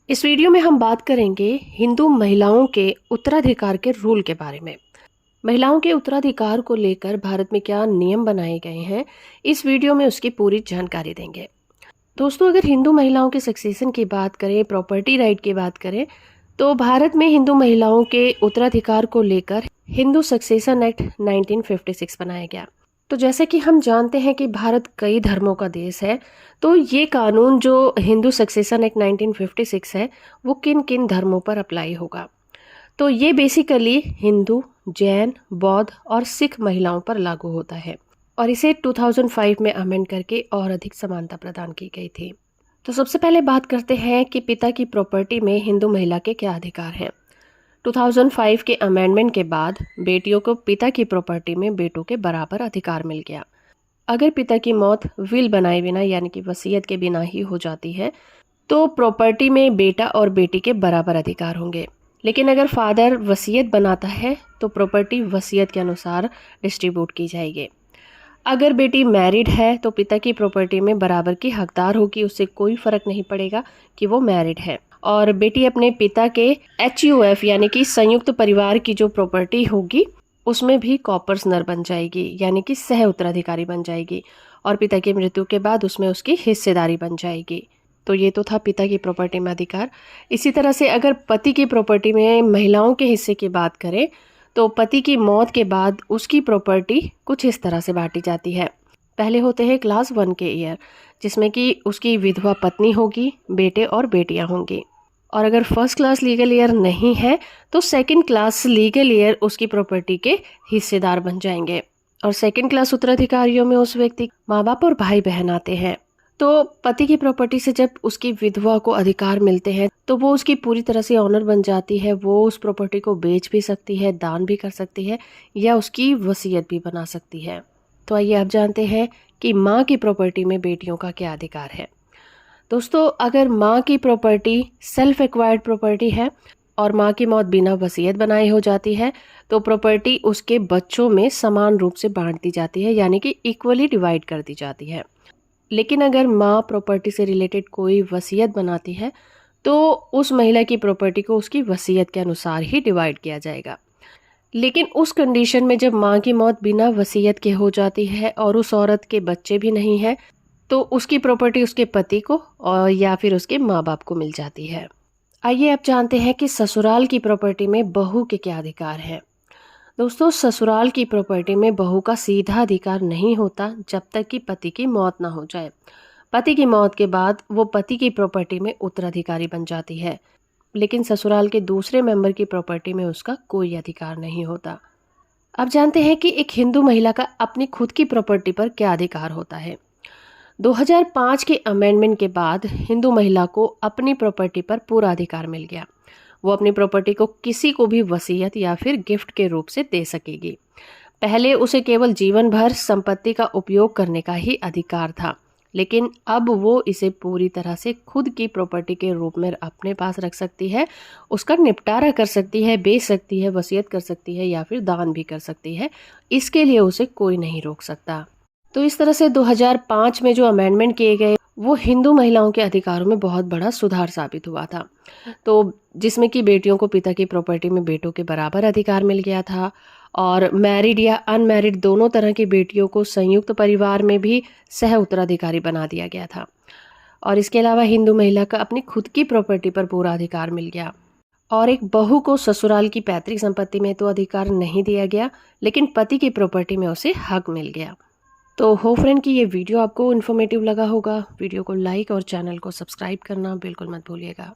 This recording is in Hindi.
इस वीडियो में हम बात करेंगे हिंदू महिलाओं के उत्तराधिकार के रूल के बारे में। महिलाओं के उत्तराधिकार को लेकर भारत में क्या नियम बनाए गए हैं, इस वीडियो में उसकी पूरी जानकारी देंगे। दोस्तों, अगर हिंदू महिलाओं के सक्सेशन की बात करें, प्रॉपर्टी राइट की बात करें, तो भारत में हिंदू महिलाओं के उत्तराधिकार को लेकर हिंदू सक्सेशन एक्ट 1956 बनाया गया। तो जैसे कि हम जानते हैं कि भारत कई धर्मों का देश है, तो ये कानून जो हिंदू सक्सेशन एक्ट 1956 है, वो किन किन धर्मों पर अप्लाई होगा। तो ये बेसिकली हिंदू, जैन, बौद्ध और सिख महिलाओं पर लागू होता है और इसे 2005 में अमेंड करके और अधिक समानता प्रदान की गई थी। तो सबसे पहले बात करते हैं कि पिता की प्रॉपर्टी में हिंदू महिला के क्या अधिकार हैं। 2005 के अमेंडमेंट के बाद बेटियों को पिता की प्रॉपर्टी में बेटों के बराबर अधिकार मिल गया। अगर पिता की मौत विल बनाए बिना यानी कि वसीयत के बिना ही हो जाती है, तो प्रॉपर्टी में बेटा और बेटी के बराबर अधिकार होंगे। लेकिन अगर फादर वसीयत बनाता है तो प्रॉपर्टी वसीयत के अनुसार डिस्ट्रीब्यूट की जाएगी। अगर बेटी मैरिड है तो पिता की प्रॉपर्टी में बराबर की हकदार होगी, उससे कोई फर्क नहीं पड़ेगा कि वो मैरिड है। और बेटी अपने पिता के HUF यानी कि संयुक्त परिवार की जो प्रॉपर्टी होगी उसमें भी कॉर्पसनर बन जाएगी, यानी कि सह उत्तराधिकारी बन जाएगी और पिता की मृत्यु के बाद उसमें उसकी हिस्सेदारी बन जाएगी। तो ये तो था पिता की प्रॉपर्टी में अधिकार। इसी तरह से अगर पति की प्रॉपर्टी में महिलाओं के हिस्से की बात करें तो पति की मौत के बाद उसकी प्रॉपर्टी कुछ इस तरह से बांटी जाती है। पहले होते हैं क्लास 1 के ईयर, जिसमें कि उसकी विधवा पत्नी होगी, बेटे और बेटियां होंगी। और अगर फर्स्ट क्लास लीगल ईयर नहीं है तो सेकंड क्लास लीगल ईयर उसकी प्रॉपर्टी के हिस्सेदार बन जाएंगे। और सेकंड क्लास उत्तराधिकारियों में उस व्यक्ति माँ बाप और भाई बहन आते हैं। तो पति की प्रॉपर्टी से जब उसकी विधवा को अधिकार मिलते हैं तो वो उसकी पूरी तरह से ऑनर बन जाती है। वो उस प्रॉपर्टी को बेच भी सकती है, दान भी कर सकती है या उसकी वसीयत भी बना सकती है। तो आइए आप जानते हैं कि माँ की प्रॉपर्टी में बेटियों का क्या अधिकार है। दोस्तों, अगर माँ की प्रॉपर्टी सेल्फ एक्वायर्ड प्रॉपर्टी है और माँ की मौत बिना वसीयत बनाए हो जाती है तो प्रॉपर्टी उसके बच्चों में समान रूप से बांट दी जाती है, यानी कि इक्वली डिवाइड कर दी जाती है। लेकिन अगर माँ प्रॉपर्टी से रिलेटेड कोई वसीयत बनाती है तो उस महिला की प्रॉपर्टी को उसकी वसीयत के अनुसार ही डिवाइड किया जाएगा। लेकिन उस कंडीशन में जब माँ की मौत बिना वसीयत के हो जाती है और उस औरत के बच्चे भी नहीं है, तो उसकी प्रॉपर्टी उसके पति को और या फिर उसके माँ बाप को मिल जाती है। आइए अब जानते हैं कि ससुराल की प्रॉपर्टी में बहू के क्या अधिकार हैं। दोस्तों, ससुराल की प्रॉपर्टी में बहू का सीधा अधिकार नहीं होता जब तक कि पति की मौत ना हो जाए। पति की मौत के बाद वो पति की प्रॉपर्टी में उत्तराधिकारी बन जाती है, लेकिन ससुराल के दूसरे मेंबर की प्रॉपर्टी में उसका कोई अधिकार नहीं होता। अब जानते हैं कि एक हिंदू महिला का अपनी खुद की प्रॉपर्टी पर क्या अधिकार होता है। 2005 के अमेंडमेंट के बाद हिंदू महिला को अपनी प्रॉपर्टी पर पूरा अधिकार मिल गया। वो अपनी प्रॉपर्टी को किसी को भी वसीयत या फिर गिफ्ट के रूप से दे सकेगी। पहले उसे केवल जीवन भर संपत्ति का उपयोग करने का ही अधिकार था, लेकिन अब वो इसे पूरी तरह से खुद की प्रॉपर्टी के रूप में अपने पास रख सकती है, उसका निपटारा कर सकती है, बेच सकती है, वसीयत कर सकती है या फिर दान भी कर सकती है। इसके लिए उसे कोई नहीं रोक सकता। तो इस तरह से 2005 में जो अमेंडमेंट किए गए वो हिंदू महिलाओं के अधिकारों में बहुत बड़ा सुधार साबित हुआ था। तो जिसमें कि बेटियों को पिता की प्रॉपर्टी में बेटों के बराबर अधिकार मिल गया था और मैरिड या अनमैरिड दोनों तरह की बेटियों को संयुक्त परिवार में भी सह उत्तराधिकारी बना दिया गया था। और इसके अलावा हिंदू महिला का अपनी खुद की प्रॉपर्टी पर पूरा अधिकार मिल गया। और एक बहू को ससुराल की पैतृक संपत्ति में तो अधिकार नहीं दिया गया, लेकिन पति की प्रॉपर्टी में उसे हक मिल गया। तो होप फ्रेंड कि ये वीडियो आपको इन्फॉर्मेटिव लगा होगा। वीडियो को लाइक और चैनल को सब्सक्राइब करना बिल्कुल मत भूलिएगा।